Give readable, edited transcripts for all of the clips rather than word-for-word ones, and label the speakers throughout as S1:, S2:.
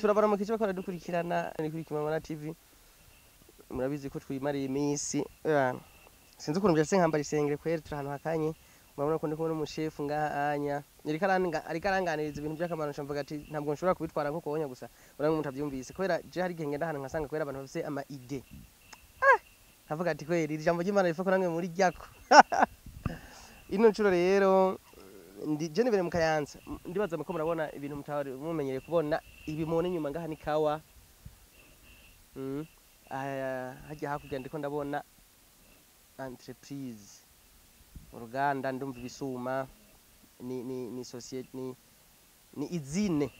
S1: turabara mu kice bakora dukurikirana ni kuri Kimamara TV murabizi ko twimariye iminsi sinzi ukuntu byase nkambara isengere kwera turahantu hakanye murabona ko ndi kumwe n'umushefu ngahanya ari karanganiriza ibintu by'akamaro nshamvuga ati ntabwo nshobora kubitwara nko konya gusa uramwe umuntu abyumvise kwera je hari genge ndahana nkasanga kwera abantu bafise ama ide havuga ati kwera iri jambo ry'Imana rifa ko namwe muri ryako ino ncuro rero ndi Jennifer mu Kayanza ndibaza ko murabona ibintu mutawari mumenyereye kubona ibimone nyuma ngaha ni kawa hajya hakurya ndiko ndabona entreprise uruganda ndumva ibisuma ni societe ni izine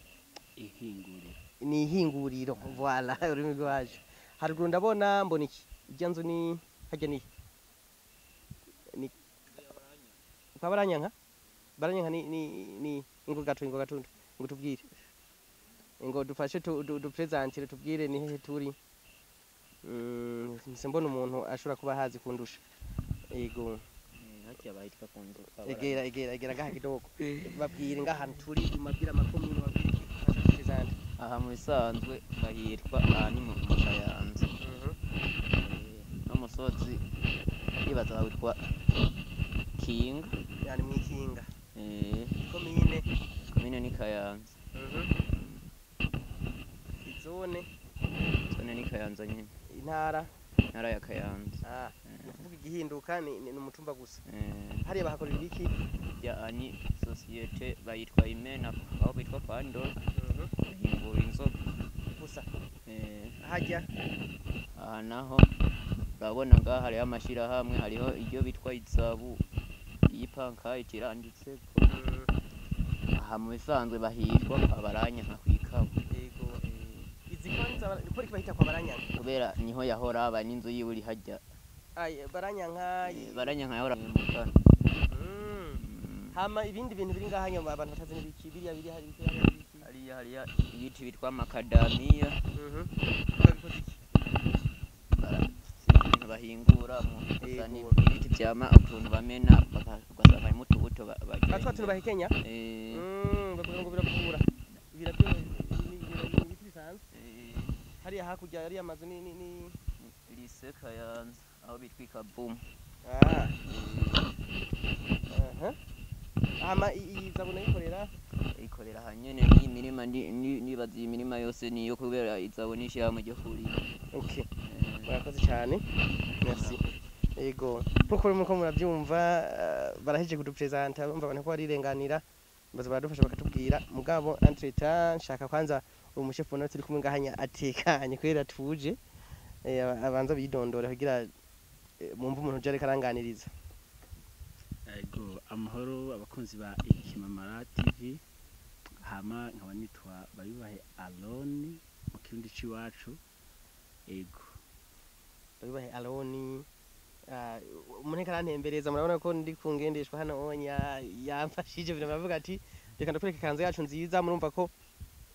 S1: ihinguriro voilà urimi rwaje haruguru ndabona mbona iki ijyanzu ni hajya ni kwa baranyanka ni ingo gatundu ngo tubwire ingo dufashe du presentire tubwire ni hehe turi mbona umuntu ashobora kuba hazi kundusha yego
S2: hati abahitwa kundu
S1: egera gaha kidogo babwire ngahantu turi mabwira makomune babwire present
S2: aha mu bisanzwe bahitwa ahani mu Kayanza no musozi ibaza witwa Kinga
S1: yani mwikinga
S2: komine ni Kayanza
S1: zone
S2: ni Kayanza nyine
S1: intara
S2: ya Kayanza
S1: navuga igihinduka ni umutumba gusa hari bahakorera iki
S2: ya ani societe bayitwa imena aho bitwa Pando hingura inzoga
S1: gusa hajya
S2: aha naho urabona ngaha hari amashira hamwe hariho iryo bitwa izabu yipanka ikiranditse aha mu bisanzwe bahitwa abaranya nka kwikabo
S1: yego izikanza kuri bahita kwa baranya
S2: kubera niho yahora aba n'inzu yiwe hajya baranya nka yahora mu mutana
S1: hama ibindi bintu biri ngaha nyuma abantu batazi n'ibiki biri
S2: hari ibiti bitwa macadamia bahingura mu zani ibiti byama utuntu bamena bagasaba imutubuto
S1: batwa tuntu bahekenya bavuga ngo biravura birabyo ibiti bisanzwe hari hakurya yari amazu ni
S2: lise Kayanza aho bitwika boom
S1: ama izabona
S2: ikorera hanyene n'imirima nibazi imirima yose niyo kubera izabonisha mu gihuri
S1: okay murakoze cyane merci yego nkuko murabyumva baraheje kudupresenta bumva abantu ko barirenganira baza baradufasha bakatubwira mugabo entretant nshaka kwanza umushefu no turi kumwe ngahanya atekanye kwera tuje abanza bidondora kugira mumva umuntu jare karanganiriza
S3: yego amahoro abakunzi ba Kimamara TV hama nkaba nitwa Bayubahe Aloni mu kirundi ciwacu yego
S1: Bayubahe Aloni umuntu karantembereza murabona ko ndi kungendeshwa hano onya yamfashije bino bavuga ati reka ndakwereka kanzu yacu nziza murumva ko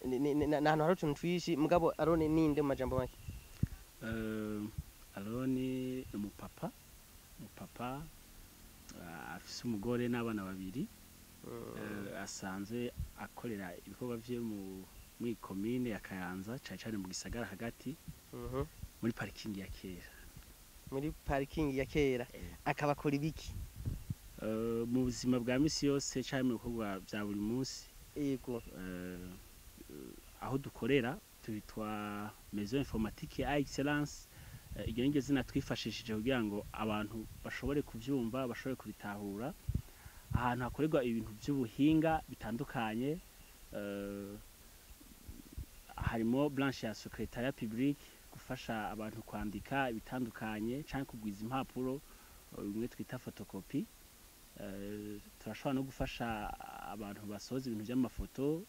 S1: nahantu hari utuntu twishi mugabo Aloni ninde mu majambo make
S3: Aloni umupapa afise umugore n'abana babiri asanzwe akorera ibikorwa bye mu komine ya Kayanza cyane mu gisagara hagati muri parking ya kera akaba akora ibiki mu buzima bwa misi yose cyane mu bikorwa bya buri munsi
S1: yego
S3: aho dukorera twitwa Maison Informatique à Excellence iryo nige zina twifashishije kugira ngo abantu bashobore kuvyumva bashobore kubitahura ahantu hakorerwa ibintu by'ubuhinga bitandukanye harimo branche ya secrétariat public gufasha abantu kwandika ibitandukanye cyangwa kugwiza impapuro bimwe twita photocopy turashobora no gufasha abantu basoza ibintu by'amafoto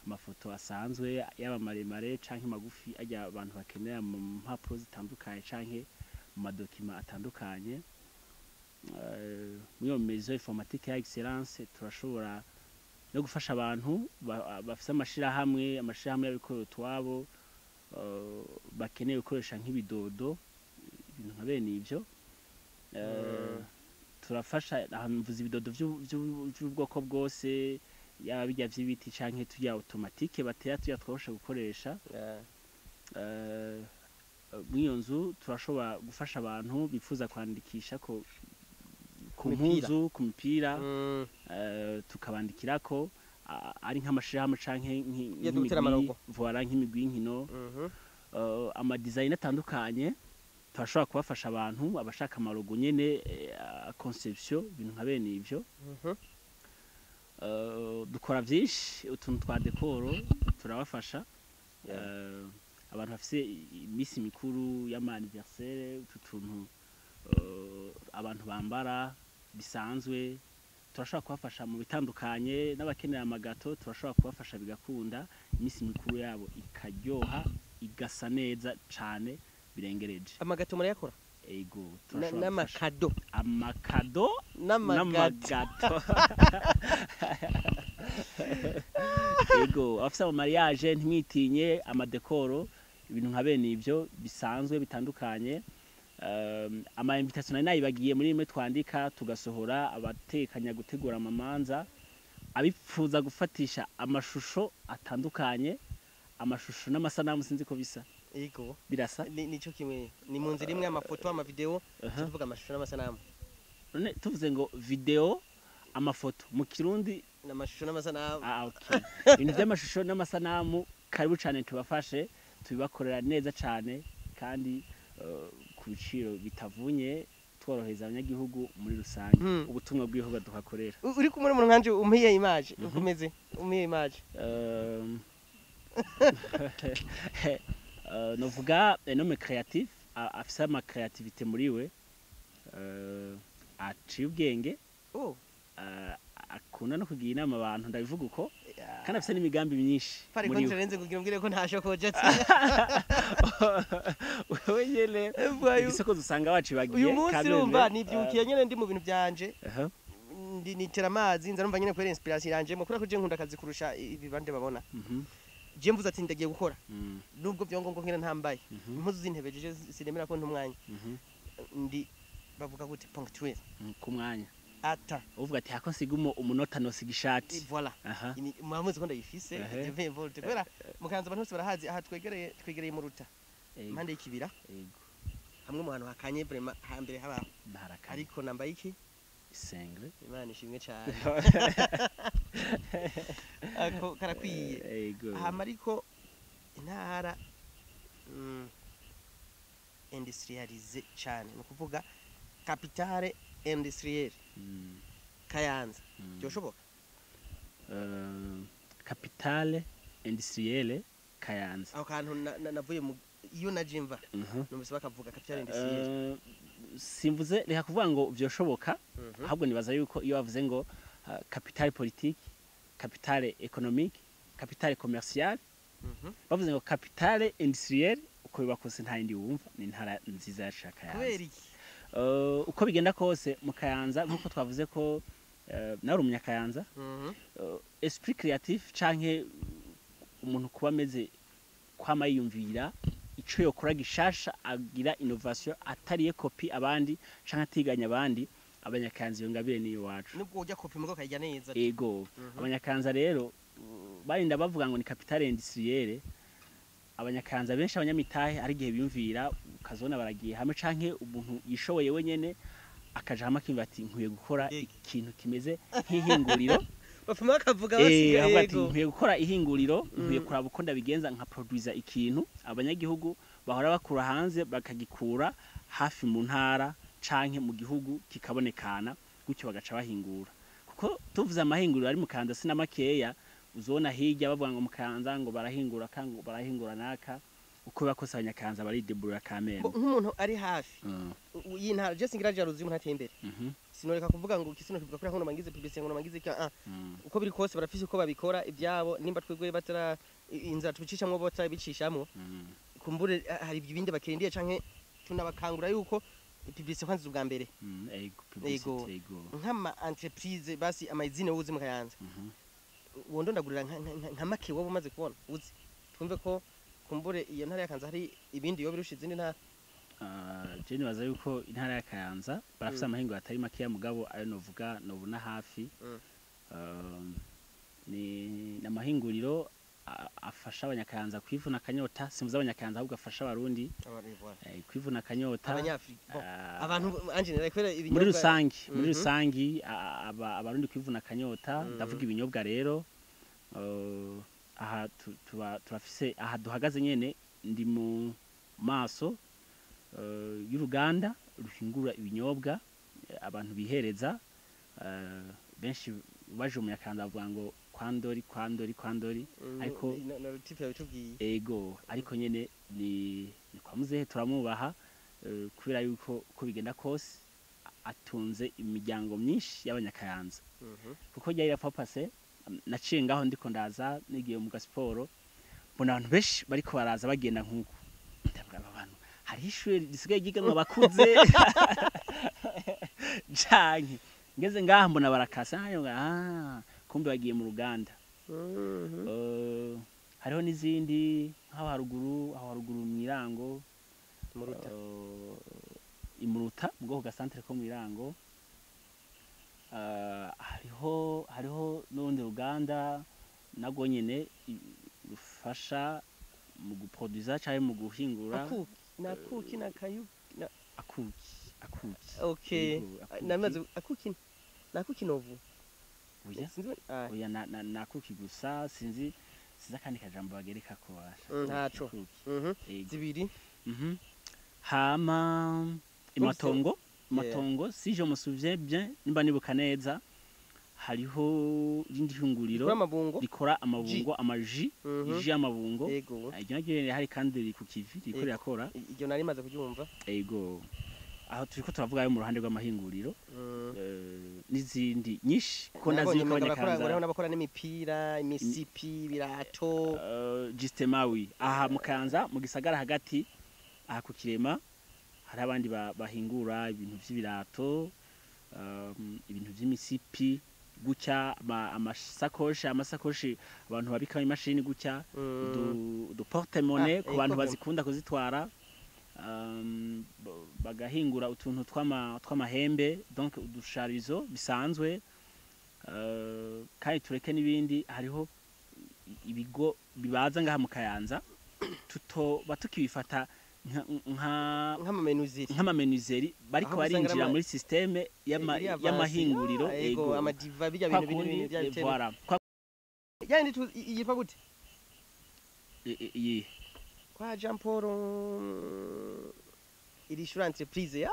S3: amafoto asanzwe yaba maremare canke magufi ajya abantu bakenera mu mpapuro zitandukanye canke mu madokima atandukanye muri Maison Informatique à Excellence turashobora no gufasha abantu bafite amashirahamwe y'abikorera twabo bakeneye gukoresha nk'ibidodo ibintu nka bene ivyo turafasha ahantu mvuze ibidodo by'ubwoko bwose yaba bijya vy'ibiti canke tujya automatique batera tujya twoshe gukoresha mw'iyo nzu turashobora gufasha abantu bifuza kwandikisha ko ku mpuzu ku mipira tukabandikirako ari nk'amashirahamwe canke nk'imigwi voila nk'imigwi y'inkino ama design atandukanye turashobora kubafasha abantu abashaka amarogo nyene conception ibintu nka bene ivyo dukora vyinshi utuntu twa dekoro turabafasha abantu bafise imisi mikuru y'ama anniversaire utuntu abantu bambara bisanzwe turashobora kubafasha mu bitandukanye n'abakenera amagato turashobora kubafasha bigakunda imisi mikuru yabo ikaryoha igasa neza cane birengereje.
S1: Amagato murayakora?
S3: Ego
S1: n'amakado
S3: amakado n'amagato ego afisa mu mariage ntimwitinye amadekoro ibintu nka bene ivyo bisanzwe bitandukanye ama invitation nayibagiye muri imwe twandika tugasohora abatekanya gutegura amamanza abifuza gufatisha amashusho atandukanye amashusho n'amasanamu sinzi ko bisa
S1: ego
S3: birasa
S1: nico kimwe ni mu nzira imwe amafoto amavideo tuvuga amashusho n'amasanamu
S3: none tuvuze ngo video amafoto mu kirundi
S1: n'amashusho n'amasanamu
S3: okay ibintu by'amashusho n'amasanamu karibu cyane tubafashe tubibakorera neza cyane kandi ku biciro bitavunye tworoheza abanyagihugu muri rusange ubutumwa bw'ihugu duhakorera
S1: uri kumwe n'umuntu nkanje umpiye image ukomeze umpiye image
S3: novuga nome creative afise ama creativité muri we aciye ubwenge akunda no kugira inama abantu ndabivuga uko kandi afise n'imigambi myinshi
S1: pare ko njerenze kugira mbwire ko ntashokoje ati
S3: wewe nyene isoko dusanga wacu bagiye
S1: uyu munsi urumva nibyukiye nyene ndi mu bintu byanje ndi nitera amazi nza numva nyene ko inspiration yanje mu kuri ko je nkunda akazi kurusha ibibande babona je mvuze ati ndagiye gukora nubwo byongo ngo nkira ntambaye impuzu z'intebe je sinemera ko ntumwanya ndi bavuga gute punctuel
S3: ku mwanya
S1: ata
S3: uvuga ati hako siga umunota no siga ishati
S1: voilà mwamuzi ko ndayifise je 20 volt kubera mukanza abantu bose barahazi aha twegereye mu ruta impande y'ikibira
S3: yego
S1: hamwe mu hantu hakanye vraiment hambere haba ariko nambaye iki
S3: isengre
S1: imana ishimwe cyane ako karakwiye hama ariko intara industrialize cyane no kuvuga capitale industrielle Kayanza byoshoboka
S3: capitale industrielle Kayanza
S1: aho kantu navuye mu iyo najimva numvise bakavuga capitale industrielle
S3: simvuze reka kuvuga ngo byoshoboka ahubwo nibaza yuko iyo bavuze ngo capitale politique capitale économique capitale commerciale bavuze ngo capitale industrielle uko bibakose nta yindi wumva ni ntara nziza ya Kayanza uko bigenda kose mu Kayanza nkuko twavuze ko nari umunyakayanza esprit créatif canke umuntu kuba ameze kwama yiyumvira ico yokora gishasha agira innovation atariye copy abandi canke atiganya abandi abanyakayanza iyo ngabire niyo wacu
S1: nubwo ujya copy mugo kajya neza
S3: ego abanyakayanza rero barinda bavuga ngo ni capitale industrielle abanyakayanza benshi abanyamitahe ari gihe biyumvira ukazona baragiye hamwe canke umuntu yishoboye wenyene akaja hamwe akimva ati nkwiye gukora ikintu kimeze nk'ihinguriro
S1: bafuma bakavuga basigaye
S3: ati nkwiye gukora ihinguriro nkwiye kuraba uko ndabigenza nka producer ikintu abanyagihugu bahora bakura hanze bakagikura hafi mu ntara canke mu gihugu kikabonekana gutyo bagaca bahingura kuko tuvuze amahinguriro ari mu Kayanza sina makeya uzona hirya bavuga ngo mu Kayanza ngo barahingura kango barahingura naka uko bakose abanyakayanza bari deburura kamene
S1: nk'umuntu ari hafi y'intara je singira jaruzi umuntu atembere sinoreka kuvuga ngo kisino kivuga kuri nkono mangize publicité ngo mangize uko biri kose barafise uko babikora ibyabo nimba twegwe batara inzara tubicishamwe bota bicishamo kumbure hari ibindi bakendiye canke tunabakangura yuko publicité kwanza ubwa mbere
S3: ego
S1: nk'ama entreprise basi amazine wuzi mu Kayanza wondo ndagurira nka make wowe umaze kubona uzi twumve ko kumbure iyo ntara yakanza hari ibindi yo birushize indi ntara
S3: je nibaza yuko intara ya Kayanza barafise amahingo atari make ya mugabo ayo novuga nobuna hafi ni amahinguriro afasha abanyakayanza kwivuna akanyota, simvuze abanyakayanza ahubwo afasha abarundi kwivuna akanyota,
S1: abantu anjene kwera ibinyobwa
S3: muri rusangi abarundi kwivuna akanyota. Ndavuga ibinyobwa rero aha turafise aha duhagaze nyene ndi mu maso y'uruganda ruhingura ibinyobwa abantu bihereza, benshi baje mu Kayanza bavuga ngo kwandori ariko ego ariko nyene ni kwa muzehe turamubaha kubera yuko ko bigenda kose atunze imiryango myinshi y'abanyakayanza. Kuko ryari rapapase naciye ngaho ndiko ndaza nigiye mu gasiporo mbona abantu benshi bariko baraza bagenda nkuko, ndavuga abantu hari ishuri risigaye giganwa bakuze canke ngeze ngaha mbona barakasa kumbe bagiye mu ruganda. Hariho n'izindi aho haruguru mu Irango imuruta mu bwoko gasantere ko mu Irango, hariho n'urundi ruganda nago nyene rufasha mu guproduza cyangwa mu guhingura
S1: akuki na kayu
S3: akuki.
S1: Okay, namaze akuki novu
S3: oya nakuki gusa sinzi akandi kajambo bagereka ko
S1: ntaco zibiri.
S3: Hama imatongo si je me souviens bien nimba nibuka neza, hariho rindi hinguriro rikora amabungo amaji iji amabungo iryo naryo hari kandi riri ku kivi riko rirakora
S1: iryo nari maze kubyumva.
S3: Ego aho turiko turavuga yo mu ruhande rw'amahinguriro n'izindi nyinshi ko ndazi ko abanyakayanza
S1: n'abakora n'imipira imisipi birato
S3: Justemawi aha mu Kayanza mu gisagara hagati aha ku Kirema hari abandi bahingura ibintu vy'ibirato, ibintu vy'imisipi gucya amasakoshi abantu babika imashini gucya du porte-monnaie ku bantu bazikunda kuzitwara, bagahingura utuntu tw'amahembe donc udusharizo bisanzwe, kandi tureke n'ibindi. Hariho ibigo bibaza ngaha mu Kayanza tukibifata nk'amamenuzeri bariko barinjira muri systeme y'amahinguriro.
S1: Ego amadiva bijya bintu binini by'abitera yandi yitwa gute kwa Jean Paul irishura entreprise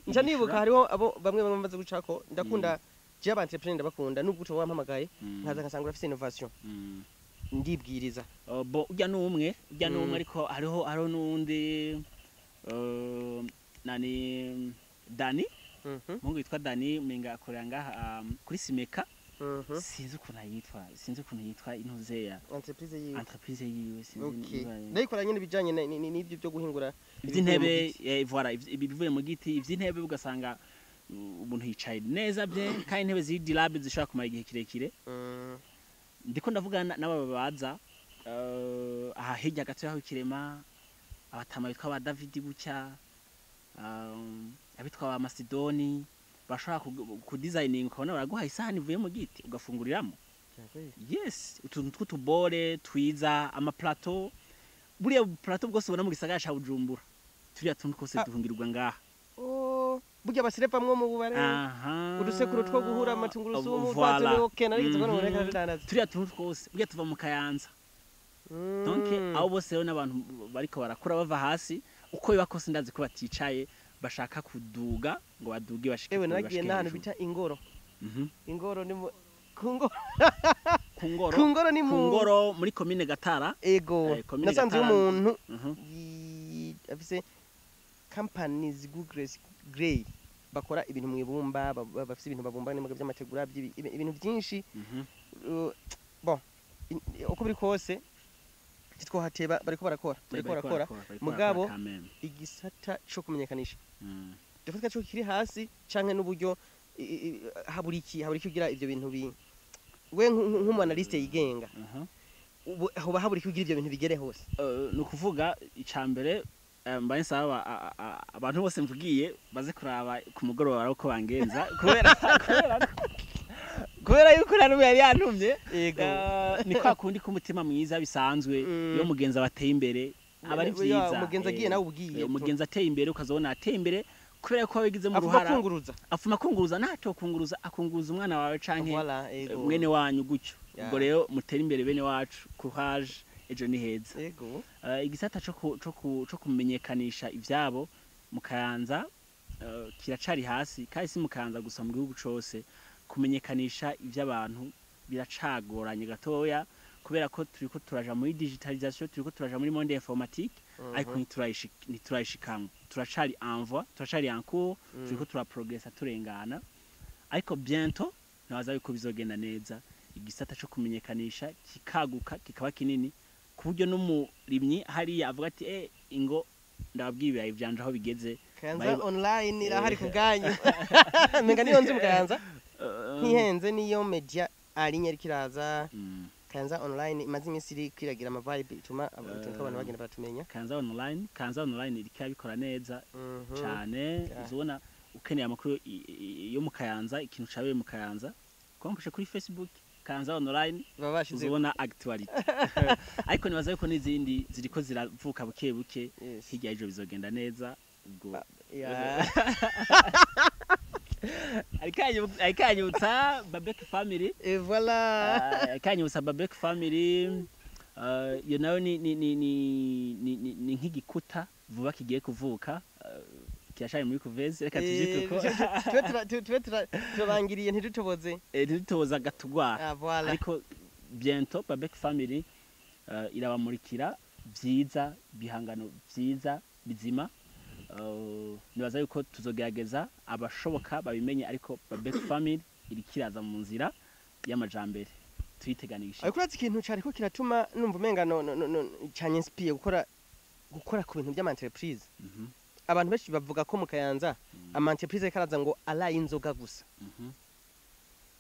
S1: nca nibuka hariho abo bamwe bamaze gucako ndakunda je aba entrepreneur ndabakunda nubwo uto wampamagaye nkaza nkasanga urafise innovation ndibwiriza
S3: bo ujya n'umwe ariko hariho n'undi nani Dani mungu yitwa Dani menga akorera ngaha kuri Simeka, sinzi ukuntu yitwa intuzeya entreprise yiwe
S1: sinzi ndayikora nyine bijanye n'ibyo byo guhingura
S3: ivy'intebe voilà ibivuye mu giti ivy'intebe ugasanga umuntu yicaye neza bye kandi intebe ziri durable zishobora kumara igihe kirekire. Ndiko ndavugana n'ababaza aha hirya gato yaho Kirema abatama bitwa ba David gucya abitwa ba Macedoni bashaka ku designing ukabona baraguha isahani ivuye mu giti ugafunguriramo. Yes, utuntu tw'utubore twiza amaplateau buriya plateau bwose ubona mu gisagara ca Bujumbura turiya tuntu kose duhungirwa ngaha.
S1: Burya basirepa mwo mu bubare udusekuru two guhura amatungurusumu twaturiho kena rigeze ko none kandi
S3: turiya tuntu twose burya tuva mu Kayanza. Donc abo bose rero n'abantu bariko barakura bava hasi uko bibakose ndazi ko baticaye bashaka kuduga ngo baduge bashike.
S1: Ewe nagiye n'ahantu bita ingoro. Ingoro ni
S3: Kungoro ni Kungoro muri commune Gatara.
S1: Ego nasanze umuntu afise companies Grey bakora ibintu mu ibumba bafise ibintu babumba n'imwe by'amategura ibintu byinshi. Bon uko biri kose titwo hateba bariko barakora mugabo igisata cyo kumenyekanisha dufata cyo kiri hasi canke n'uburyo haburiki ugira ivyo bintu we nk'umanaliste yigenga hoba haburiki ugira ivyo bintu bigere hose.
S3: Nukuvuga icambere mbaye nsaba abantu bose mvugiye baze kuraba ku mugoroba uko bangenza kubera kubera yuko nari yari yantumye
S1: Yego.
S3: ni kwa kundi k'umutima mwiza bisanzwe iyo mugenzi abateye imbere aba ari vyiza
S1: umugenzi agiye nawe ubwiye
S3: umugenzi ateye imbere ukazobona ateye imbere kubera ko wabigize mu
S1: avuga
S3: ruhara
S1: kunguruza
S3: afuma kunguruza ntato kunguruza akunguruza umwana wawe canke
S1: voilà yego
S3: mwene wanyu gutyo
S1: Yeah.
S3: ubwo rero mutera imbere bene wacu courage ejo ni heza
S1: yego
S3: igisata co kumenyekanisha ivyabo mu Kayanza kiracari hasi kandi si mu Kayanza gusa mu gihugu cose kumenyekanisha ivy'abantu biracagoranye gatoya kubera ko turiko turaja muri digitalisation turiko turaja muri monde informatique ariko ntiturayishikamwe turacari envoi turacari en cours turiko turaprogressa turengana ariko bientôt nabaza yuko bizogenda neza igisata co kumenyekanisha kikaguka kikaba kinini kuburyo n'umurimyi hariya avuga ati ingo ndababwiye ibirayi vyanje aho bigeze
S1: Kayanza online irahari kuganyu menga niyo nzi mu Kayanza ntihenze niyo media arinye rikiraza Kayanza online imaze iminsi iri kwiragira ama vibe bituma abantu bagenda batumenya
S3: Kayanza online irikabikora neza cyane uzobona ukeneye amakuru yo mu Kayanza ikintu cabaye mu Kayanza kwamfashe kuri Facebook Kayanza online
S1: babashize
S3: uzobona actuality ariko nibaza yuko n'izindi ziriko ziravuka buke buke hirya ejo bizogenda neza ubwo Kanyutsa Babek family
S1: et voilà
S3: Kanyutsa Babek family yo nayo ni nk'igikuta vuba kigiye kuvuka kirashari muri kuvezi reka tujye kuko
S1: turabangiriye ntidutoboze
S3: ntidutoboza gatugwara
S1: voilà
S3: ariko bientôt Babek family irabamurikira vyiza bihangano vyiza bizima nibaza yuko tuzogerageza abashoboka babimenye ariko Babek family irikiraza mu nzira y'amajambere tuyiteganisha
S1: ariko urazi ikintu cyari ko kiratuma numva umenga no cyanye inspire gukora ku bintu by'ama entreprise abantu benshi bavuga ko mu Kayanza ama entreprise karaza ngo ala inzoga gusa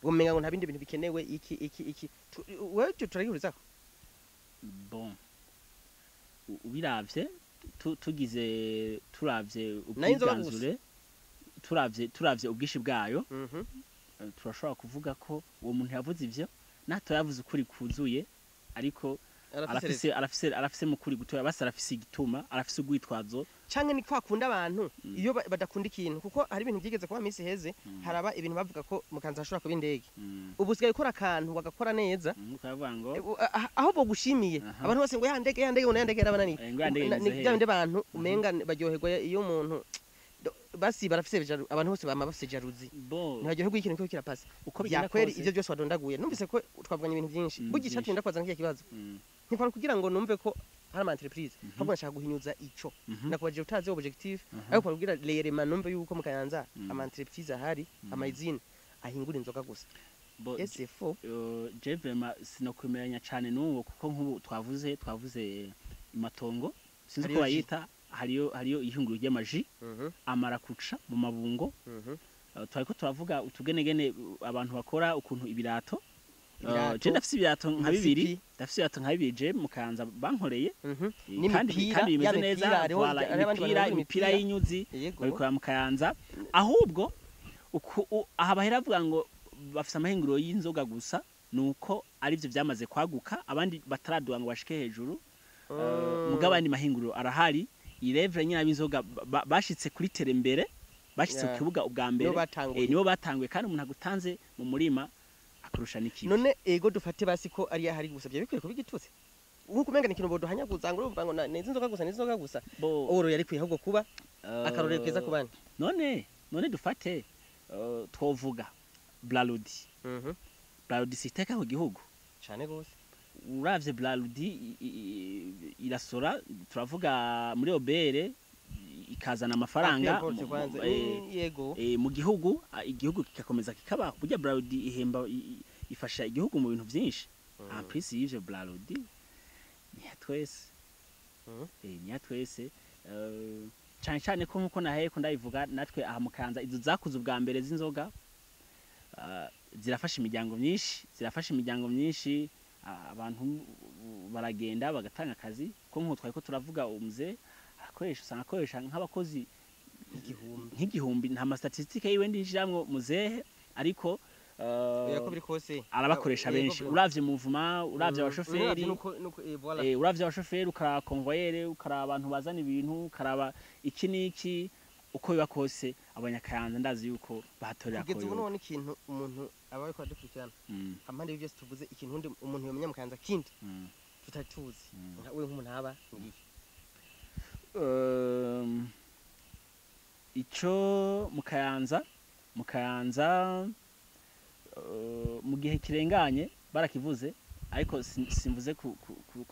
S1: umenga ngo nta bindi bintu bikenewe iki wewe turayihuriza
S3: bon ubiravye turavye ubwiganzure turavye ubwishi bwayo turashobora kuvuga ko uwo muntu yavuze ivyo nato yavuze ukuri kuzuye ariko arafise mukuri gutoya basi arafise igituma arafise ugwitwazo
S1: canke ni kwakunda abantu iyo badakunda ikintu kuko hari ibintu byigeze kuba minsi heze haraba ibintu bavuga ko mukanza ashobora kuba indege ubu sigaye ukora akantu wagakora neza
S3: ukavuga ngo
S1: aho bogushimiye abantu bose ngo yandege yarabananiye ni byabinde abantu umenga baryoherwa iyo umuntu basi barafise abantu bose bama bafise jaruzi ntibaryoherwa ikintu cyo kirapasa yakweri ivyo byose wadondaguye numvise ko twavuganye ibintu byinshi bugica tinda kwaza nk'iyo kibazo ntikwari kugira ngo numve ko hari ama entreprise ahubwo nashaka guhinyuza ico nakubajije utazi objectif ariko kwari kugira lerema numve yuko mu Kayanza ama entreprise ahari ama izine ahingura inzoga gusa SFO
S3: jevema sinokwemeranya cyane n'uwo kuko nk'ubu twavuze imatongo sinzi ko bayita hariyo ihinguro ry'amaji amarakuca mu mabungo twariko turavuga utugenegene abantu bakora ukuntu ibirato je ndafise ibirato nka bibiri je mu Kayanza bankoreye kandi bimeze neza imipira y'inyuzi babikora mu Kayanza ahubwo aha bahera avuga ngo bafise amahinguro y'inzoga gusa nuko ari byo byamaze kwaguka abandi bataraduha ngo bashike hejuru mugabandi mahinguro arahari irevre nyina b'inzoga bashitse kuri terembere bashitse ku kibuga ubwa mbere nibo batanguye kandi umuntu agutanze mu murima akurusha n'ikibi
S1: none ego dufate basi ko ari hari gusa byo bikwiye kubigitutse nkuko umenga ni kintu boduhanyaguza ngo urumva ngo neza inzoga gusa oro yari kwiye ahubwo kuba akarorero keza kubana
S3: none dufate twovuga Blaludi Blaludi siteka ku gihugu
S1: cyane gose
S3: uravye Blaludi irasora turavuga muri obere ikazana amafaranga mu gihugu igihugu kikakomeza kikaba burya Blaludi ihemba ifasha igihugu mu bintu byinshi en plus y'ivyo Blaludi ni twese cyane ko nkuko nahaye ko ndayivuga natwe aha mu Kayanza izo zakuze ubwa mbere z'inzoga zirafasha imiryango myinshi abantu baragenda bagatanga akazi ko nkuko twari ko turavuga umuze akoresha nk'abakozi nk'igihumbi nta statistique yiwe ndinjiramwe muzehe ariko
S1: yako biri kose
S3: arabakoresha benshi uravye muvuma uravye abashoferi uravye abashoferi ukaraba convoyeur ukaraba abantu bazana ibintu ukaraba iki niki uko biba kose abanyakayanza ndazi yuko bahatorera ko
S1: kugeza ubu none ikintu umuntu abaye ko adukurikirana amande y'ibyo tuvuze ikintu undi umuntu yomenya mu Kayanza kindi tutatuzi we nk'umuntu aba ngiye
S3: ico mu Kayanza mu gihe kirenganye barakivuze ariko simvuze ku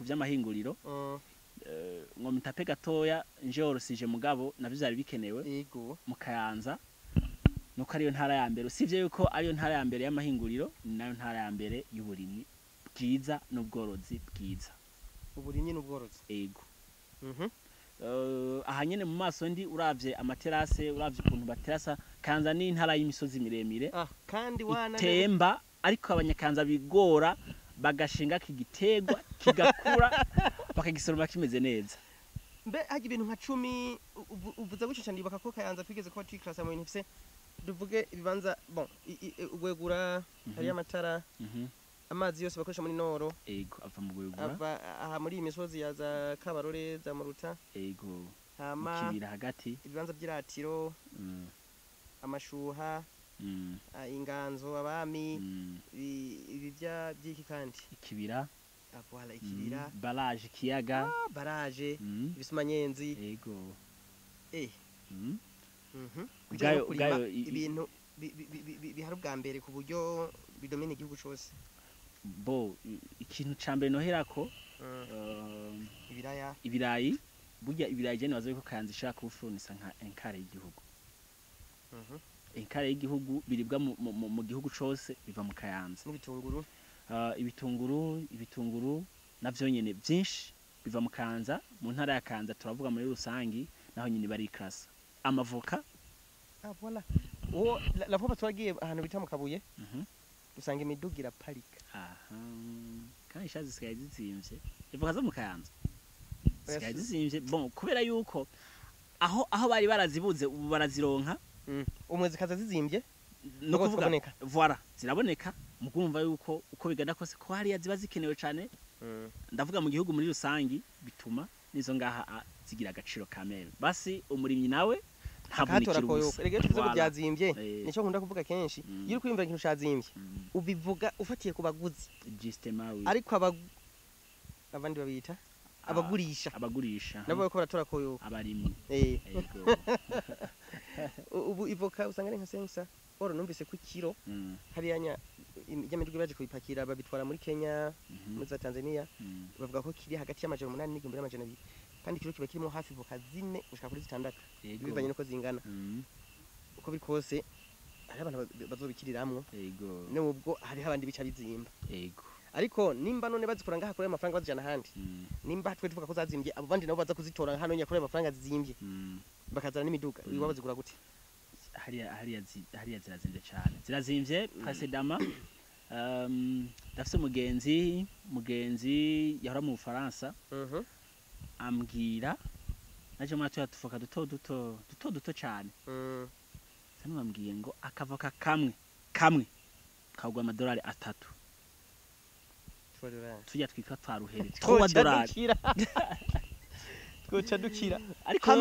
S3: by'amahinguriro ngo mitape gatoya njorosije mugabo navyo byari bikenewe
S1: yego
S3: mu Kayanza nuko ariyo ntara ya mbere usivye yuko ariyo ntara ya mbere y'amahinguriro ni nayo ntara ya mbere y'uburimyi bwiza n'ubworozi bwiza
S1: uburimyi n'ubworozi
S3: yego aha nyene mu maso ndi uravye amaterase uravye ukuntu baterasa Kayanza ni intara y'imisozi miremire
S1: kandi wana
S3: temba ariko abanyakayanza bigora bagashinga kigitegwa kigakura bakagisoroma kimeze neza
S1: mbe haje ibintu nka 10 uvuze gucyo cyane baka ko Kayanza twigeze ko twikrasa mu bintu fise duvuge ibibanza bon ugwegura hari amatara amazi yose bakoresha muri noro
S3: ego ava mu gwegura
S1: ava aha muri imisozi ya za Kabarore za Muruta
S3: ego
S1: hama
S3: kibira hagati
S1: ibibanza by'iratiro amashuha inganzo abami ibijya byiki kandi
S3: ikibira
S1: akwala ikibira
S3: barage kiyaga
S1: barage ibisumanyenzi
S3: yego
S1: gayo ibintu bihari bwa mbere ku buryo bidomine igihugu cyose
S3: bo ikintu cambere noherako ibirayi burya ibirayi je nibaza ko Kayanza ishaka kufurunisa nka enkare y'igihugu enkare y'igihugu biribwa mu gihugu cyose biva mu Kayanza ibitunguru navyo nyene byinshi biva mu Kayanza mu ntara ya Kayanza turavuga muri rusangi naho nyine bari class amavoka
S1: voilà la fois twagiye ahantu bita mu Kabuye usanga imidugira parika
S3: kandi shazi sikaye zizimvye ivuga zo mu Kayanza sikaye zizimvye bon kubera yuko aho bari barazibuze ubu barazironka
S1: umwezi kaza zizimvye
S3: no kuvuga voilà ziraboneka mugumva yuko uko bigenda kose ko hari yaziba zikenewe cyane ndavuga mu gihugu muri rusangi bituma nizo ngaha zigira agaciro kamere basi umurimyi nawe
S1: ntavunikira ubusa rege tuvuze ko byazimbye nico nkunda kuvuga kenshi iyo kwimvira ikintu cyazimbye ubivuga ufatiye ku baguzi
S3: justement
S1: ariko abandi babita abagurisha nabo ko baratora koyo
S3: abarimyi
S1: ubu ivoka usanga ari nka sensa oro numvise ku kiro hariyanya y'amidwe baje kuyipakira babitwara muri Kenya muri za Tanzania bavuga ko kiri hagati y'amajana 8 n'igihumbi n'amajana 2 kandi kiro kiba kirimo hafi ivoka 4 gushika kuri 6 bivanye nuko zingana uko biri kose hari abantu bazobikiriramwo nubwo hari abandi bica bizimba ariko nimba none bazikora ngaha kuri amafaranga bazijana handi nimba twe tuvuga ko zazimbye abo bandi nabo baza kuzitora hano nya kuri amafaranga zizimbye bakazana n'imiduga iwa bazigura gute
S3: hariya zirazimvye précédemment dafise mugenzi yahora mu Bufaransa ambwira naje mwato yatufoka duto cyane sanu bambwiye ngo akavoka kamwe kagwa amadolari 3 tujya twika twaruhere $3
S1: twoca dukira
S3: ariko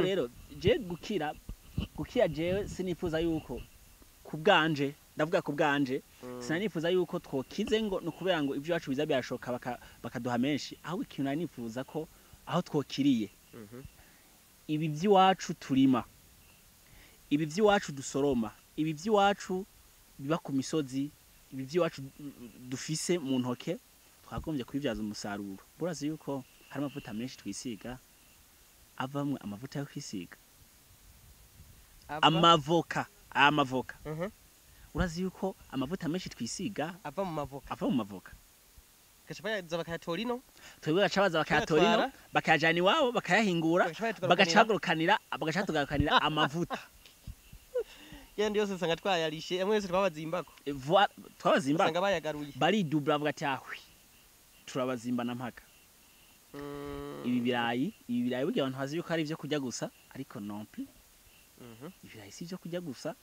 S3: rero je gukira jewe sinifuza yuko kubganje ndavuga kubganje sinanifuza yuko twokize ngo nukubera ngo ibyo wacu biza byashoka bakaduha menshi aho ikintu nari nifuza ko aho twokiriye ibi by'iwacu turima ibi by'iwacu dusoroma ibi by'iwacu biba ku misozi ibi by'iwacu dufise mu ntoke twagombye kubibyaza umusaruro burazi yuko hari amavuta menshi twisiga avamwe amavuta yo kwisiga amavoka urazi yuko amavuta menshi twisiga
S1: ava mu
S3: mavoka
S1: gacabaza bakayatorino
S3: twebwe gacabaza bakayatorino bakajana iwabo bakayahingura bagacagrukanira amavuta
S1: yandi yose usanga twayarishe amwe yose twabazimbako usanga bayagaruye
S3: bari double avuga ati ahwi turabazimba na mpaka ibi birayi burya abantu hazi yuko ari byo kujya gusa ariko non plus ibirayi si byo kujya gusa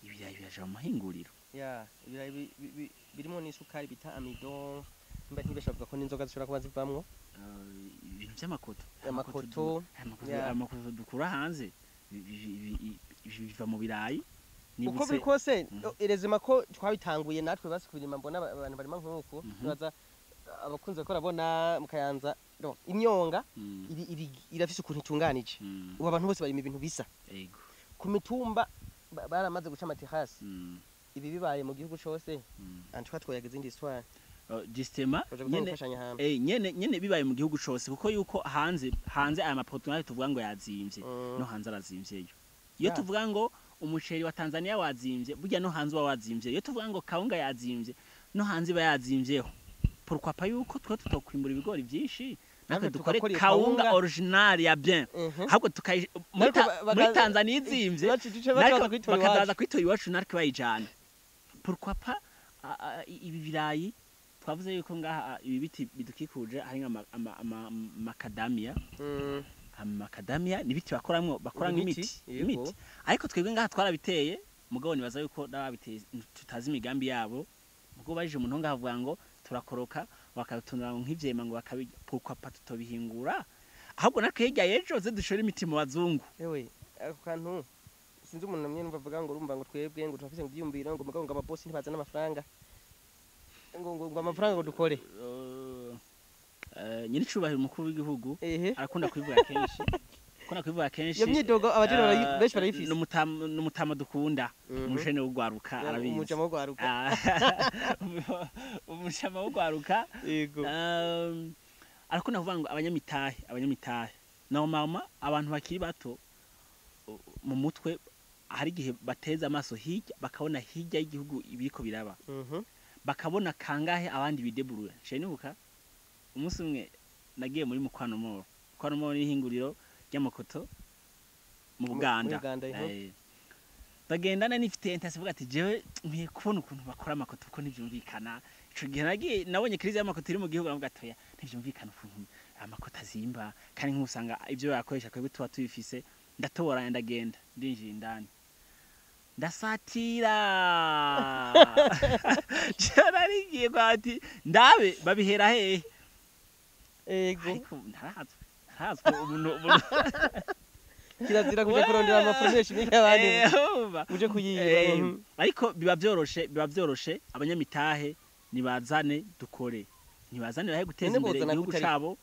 S3: ibirayi biraje mu mahinguriro
S1: ya ibirayi birimo n'isukari bita amido mba ntibeshavuga ko n'inzoga zishobora kuba zivamwo
S3: ibintu by'amakoto
S1: amakoto
S3: amakoto dukura hanze biva mu birayi
S1: uko biri kose erezima ko twabitanguye natwe basi kubirima mbona abantu barima nk'uko baza abakunze ko rabona mu Kayanza imyonga irafise ukuntu itunganije ubu abantu bose barima ibintu bisa
S3: yego
S1: ku mitumba baramaze guca amaterasi ibi bibaye mu gihugu cyose antwa twoyageze indi histoire
S3: nyene bibaye mu gihugu cyose kuko yuko hanze aya mapoto nayo tuvuga ngo yazimvye no hanze arazimvyeyo iyo tuvuga ngo umuceri wa Tanzania wazimvye burya no hanze wazimvye iyo tuvuga ngo kawunga yazimvye no hanze bayazimvyeho pourquoi pas yuko twa tutokwimbura ibigori byinshi natwe dukore kawunga original ya bien ahubwo muri Tanzania izimvye bakazaza kwitora iwacu natwe bayijana pourquoi pas ibi birayi twavuze yuko ngaha ibi biti bidukikuje hari macadamia macadamia ni biti bakoramwo imiti ariko twebwe ngaha twarabiteye mugabo nibaza yuko nababiteye tutazi imigambi yabo mugabo baje umuntu ngaha avuga ngo turakoroka bakatunira nk'ivyema ngo bakabijya pourquoi pas tutobihingura ahubwo nakega yejo ze dushora imiti mu bazungu
S1: ewe ako kantu sinzi umuntu namwe numva avuga ngo urumva ngo twebwe ngo turafise ngo byumbiro ngo mugabo ngo ababosi ntibaza n'amafaranga ngo amafaranga ngo dukore
S3: nyine cubahira umukuru w'igihugu arakunda kwivuga kenshi
S1: iyo myidogo abajene benshi barayifise
S3: n'umutama dukunda umujene w'ugwaruka arabizi
S1: umujama w'ugwaruka
S3: umujama w'ugwaruka
S1: yego
S3: arakunda kuvuga ngo abanyamitahe na mama abantu bakiri bato mu mutwe hari gihe bateza amaso hirya bakabona hirya y'igihugu ibiriko biraba bakabona kangahe abandi bideburura shenibuka umunsi umwe nagiye muri mukwano n'ihinguriro ry'amakoto mu Buganda bagendana n'ifite intasi vuga ati jewe mpiye kubona ukuntu bakora amakoto uko ntivyumvikana ico gihe nagiye nabonye krize y'amakoto iri mu gihugu navuga atoya ntivyumvikana ukuntu amakoto azimba kandi nk'usanga ivyo yakoresha kwebwe tuba tubifise ndatobora ndagenda ndinjira indani ndasatira cyararigiye kwati ndabe babihera hehe
S1: ego
S3: ntarazwe umuntu
S1: kirazira kuja kurondera amafureshi n'abandi uje kuyiba
S3: ariko biba byoroshe abanyamitahe nibazane dukore nibazane bahe guteza imbere igihugu cabo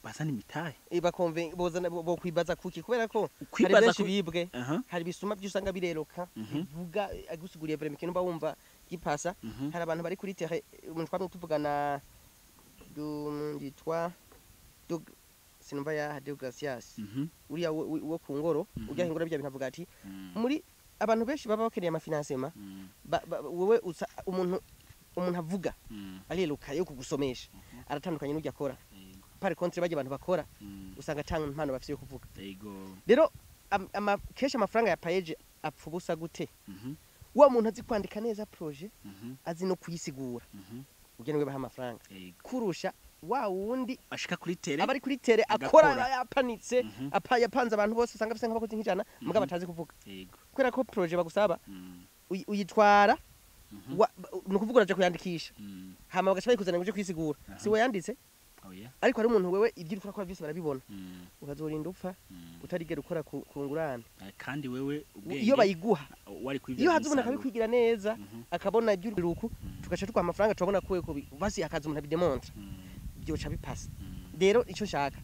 S3: bazana imitahe
S1: bakomve bozana bo kwibaza kuki kubera ko hari benshi bibwe hari bisuma byusanga bireroka bivuga agusuguriye vreme kintu ba wumva gipasa hari abantu bari kuri terre umuntu twamwe tuvugana nditwa sinumva ya Deogracias uriya wo ku ngoro ujya hingura bya bintu avuga ati muri abantu benshi baba bakeneye amafinancement wowe umuntu avuga ariruka yo kugusomesha aratandukanye n'ujya akora par contre baje abantu bakora usanga tanga impano bafise yo kuvuga rero kesha amafaranga ya page apfubusa gute wa muntu azi kwandika neza projet azi no kuyisigura ugenwe baha amafaranga kurusha wa wundi
S3: ashika kuri tere
S1: abari kuri tere akora yapanitse yapanze abantu bose usanga bafise nk'abakozi nk'ijana mugabo batazi kuvuga kubera ko projet bagusaba uyitwara nukuvuga uraje kuyandikisha hama bagashaka kuzana ngo uje kwisigura si we yanditse ariko hari umuntu wewe ibyo ukora kwa byose barabibona ukazorinda upfa utarigera ukora ku ngurane
S3: kandi wewe
S1: iyo bayiguha
S3: wari kwivya
S1: iyo hazubona kabikwigira neza akabona iby'uruku tugaca tukwa amafaranga tubona kuwe ko basi akaza umuntu abidemontra byoca bipasa rero ico shaka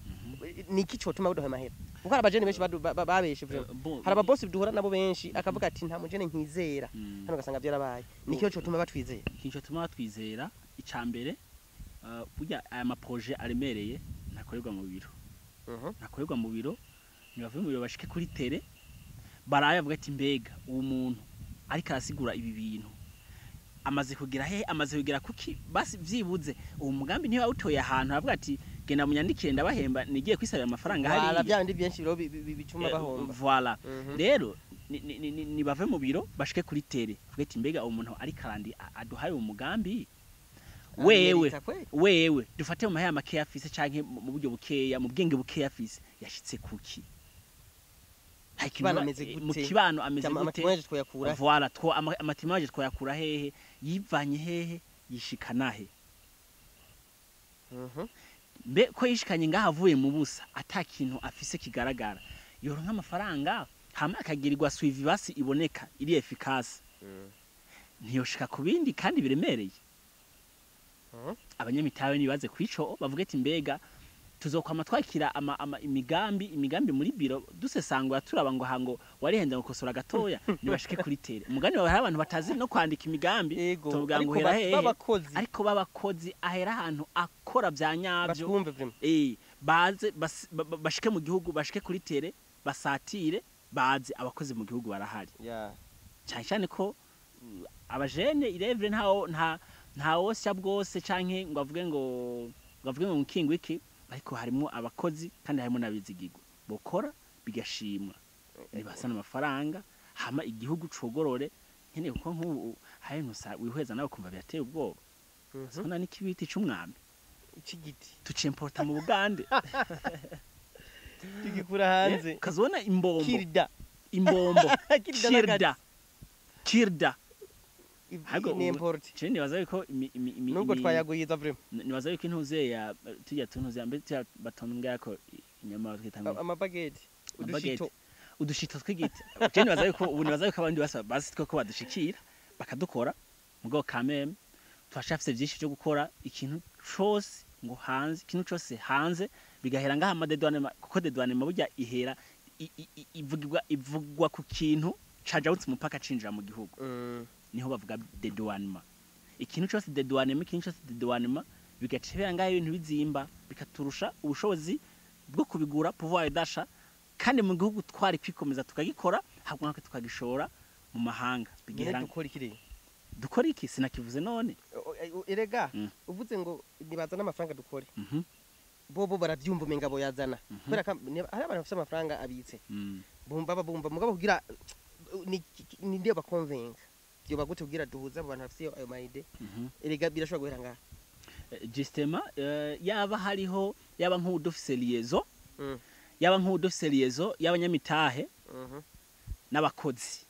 S1: niki cotuma budoha mahera kuko abajene benshi babeshe vyo hari ababosi duhora nabo benshi akavuga ati nta mujene nkizera hano gasanga byarabaye niki cotuma batwizera
S3: kincho tuma batwizera icambere burya aya maproje aremereye nakorerwa mu biro nakorerwa mu biro nibavuye mu biro bashike kuri tere baraye avuga ati mbega uwo muntu ariko arasigura ibi bintu amaze kugira kuki basi vyibuze uwo mugambi ntiba utoye ahantu avuga ati genda munyandikire ndabahemba nigiye kwisabira amafaranga hari
S1: ala byandi byinshi biro bituma bahomba
S3: voilà rero nibave mu biro bashike kuri tere avuga ati mbega uwo muntu ariko arandi aduhaye umugambi wewe dufate mu mahaya make afise canke mu buryo bukeya mu bwenge bukeya afise yashitse kuki
S1: Kibano ameze
S3: mu
S1: gute?
S3: kibano ameze gute
S1: Amatimaje twayakura.
S3: voilà amatimaje twayakura hehe yivanye hehe yishikana he mbe ko yishikanye ngaha avuye mu busa atakintu afise kigaragara yoronka amafaranga hama akagirirwa suivi basi iboneka iri efficace ntiyoshika ku bindi kandi biremereye abanyamitawe nibaze kwico bavuga ati mbega tuzokwama twakira imigambi muri biro dusesangura turaba ngo hango warihenda gukosora gatoya nibashike kuri tere umugani wawe hari abantu batazi no kwandika imigambi tuvuga ngo hera hehe ariko babakozi ahera ahantu akora bya nyabyo baze bashike mu gihugu bashike kuri tere basatire baze abakozi mu gihugu barahari cyane cyane ko abajene irevre nta wosya bwose canke ngo avuge ngo mukingwiki ariko harimo abakozi kandi harimo nabizigirwa bokora bigashimwa nibasana amafaranga hama igihugu cogorore nkene uko nk'ubu hari nusa wihweza nawe kumva byateye ubwoba sona n'ikibiti c'umwami
S1: ikigiti
S3: tucimporta mu Bugande
S1: tugikura hanze
S3: kazona imbombo kirda
S1: hago ni import
S3: cene nibaza yuko
S1: nubwo twayaguyiza vraiment
S3: nibaza yuko intuze ya tujya tuntuze ya mbere batonga yako inyama twitanga
S1: amabageti
S3: udushito tw'igiti cene nibaza yuko ubu nibaza yuko abandi basi twe ko badushikira bakadukora mugo kameme twashafise byinshi byo gukora ikintu cyose ngo hanze ikintu cyose hanze bigahera ngaha amadedwane kuko dedwane burya ihera ivugwa ku kintu caja utse mupaka cinjira mu gihugu niho bavuga dedouanement ikintu cyose dedouanement ikintu cyose dedouanement bigacebera ngaho ibintu bizimba bikaturusha ubushobozi bwo kubigura pouvoir d'achat kandi mu gihugu twari kwikomeza tukagikora habwo nako tukagishora mu mahanga bigera dukora iki sinakivuze none
S1: erega uvuze ngo nibaza n'amafaranga dukore bobo baravyumva umengabo yazana kubera hari abantu bafite amafaranga abitse bumva mugabo kugira ni ndio bakonvenga byo bagute kugira duhuza abantu bafite ayo maide erega birashobora guhera ngaha
S3: justement yaba hariho yaba nk'udufise liaison yaba nk'udufise liaison y'abanyamitahe n'abakozi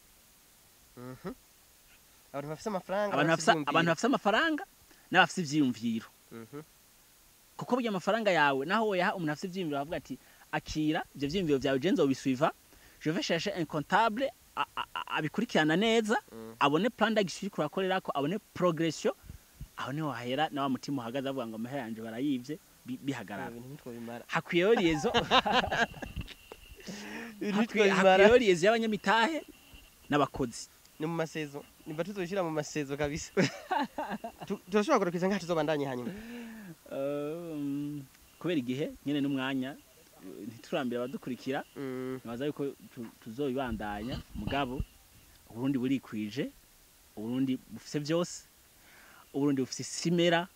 S1: abantu bafite amafaranga
S3: abantu bafite amafaranga n'abafite ivyiyumviro kuko burya amafaranga yawe naho yaha umuntu afite ivyiyumviro avuga ati akira ivyo vyiyumviro vyawe je nzobisuiva je vais chercher un comptable abikurikirana neza abone plan d'action kurakorera ko abone progression aho niho hahera na wa mutima uhagaze avuga ngo amahera yanje barayivye bihagarara hakwiyeho liaison hakwiyeho liaison y'abanyamitahe n'abakozi
S1: ni mu masezo nimba tuzoshira mu masezo kabisa turashobora kurokiza ngaho tuzobandanye hanyuma
S3: kubera igihe nyene n'umwanya ntiturambira abadukurikira nibaza yuko tuzoyibandanya mugabo Uburundi burikwije Uburundi bufise byose Uburundi bufise simera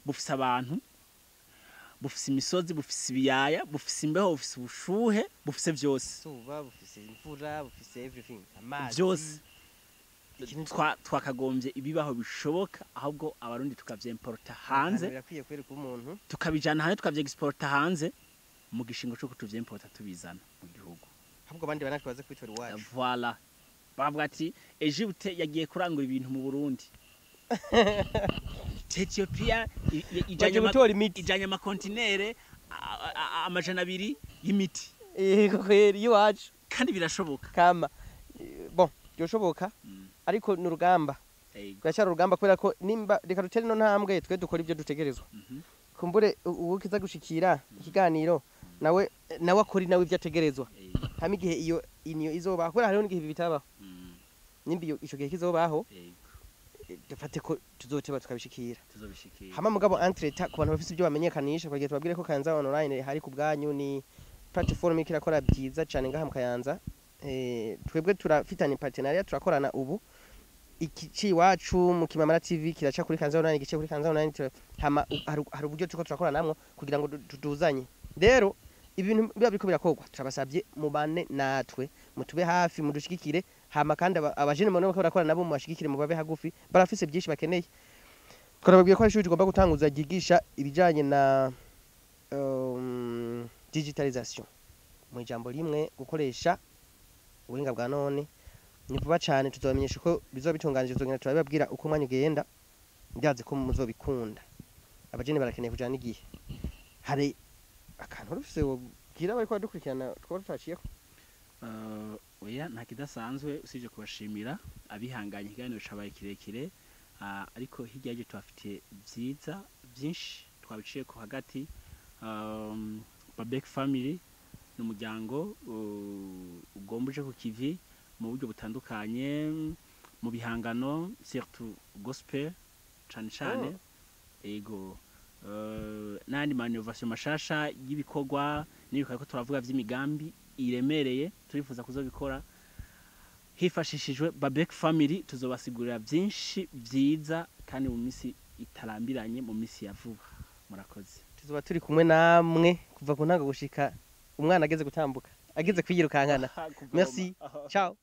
S3: bufise abantu bufise imisozi bufise ibiyaya bufise imbeho bufise ubushuhe bufise byose
S1: suba bufise imvura bufise everything amazi
S3: byose twakagombye ibibaho bishoboka ahubwo abarundi tukavyimporta hanze
S1: birakwiye kwereka umuntu
S3: tukabijana hanze tukavyeexporta hanze mu gishingo cyo kutuvyimporta tubizana mu gihugu
S1: ahubwo abandi banatwe baze kwitora iwacu
S3: voilà bavuga ati Egypte yagiye kurangura ibintu mu Burundi Ethiopia ijanye amakontinere amajana 2 y'imiti
S1: kweri iwacu
S3: kandi birashoboka
S1: kama bon byoshoboka ariko n'urugamba gacyara urugamba kubera ko nimba reka rutere no ntambwe twe dukora ibyo dutegerezwa kumbure ubukiza gushikira ikiganiro nawe akori nawe ibyo ategerezwa hama igihe iyo izoba kubera hariho n'igihe bitabaho nimba ico gihe kizobaho dufate ko tuzoteba tukabishikira hama mugabo entreta ku bantu bafite ibyo bamenyekanisha kugira tubabwire ko Kayanza online hari ku bwanyu ni platform ikirakora byiza cyane ngaha mu Kayanza twebwe turafitanye partenariat turakorana ubu iki wacu mu Kimamara TV kiraca kuri Kayanza online gice kuri Kayanza online hama hari uburyo tuko turakorana namwe kugira ngo tuduzanye rero ibintu biba biko birakogwa turabasabye mubane natwe mutube hafi mudushikikire hama kandi abajene mone ko barakora nabo mubashikikire mu babe hagufi barafise byinshi bakeneye twarababwiye ko ishuri tugomba gutanguza gigisha ibijanye na digitalization mu ijambo rimwe gukoresha ubuhinga bwa none ni vuba cyane tuzobamenyesha ko bizobitunganije tuzogenda turabibabwira uko umwanya ugenda ndazi ko muzobikunda abajene barakeneye kujana n'igihe hari akantu rufise wogira bari ko badukurikirana twaba tutaciyeko
S3: oya nta kidasanzwe usibye kubashimira abihanganye ikiganiro cabaye kirekire ariko hirya y'ibyo tubafitiye byiza byinshi twabiciye ko hagati Babek family n'umuryango ugombuje ku kivi mu buryo butandukanye mu bihangano surtout gospel cane ego nandi manovation mashasha y'ibikorwa n'ibikora ko turavuga vy'imigambi iremereye turifuza kuzobikora hifashishijwe Babek family tuzobasigurira byinshi byiza kandi mu misi itarambiranye mu misi ya vuba murakoze
S1: tuzoba turi kumwe namwe kuva ku ntango gushika umwana ageze gutambuka ageze kwiyirukankana merci ciao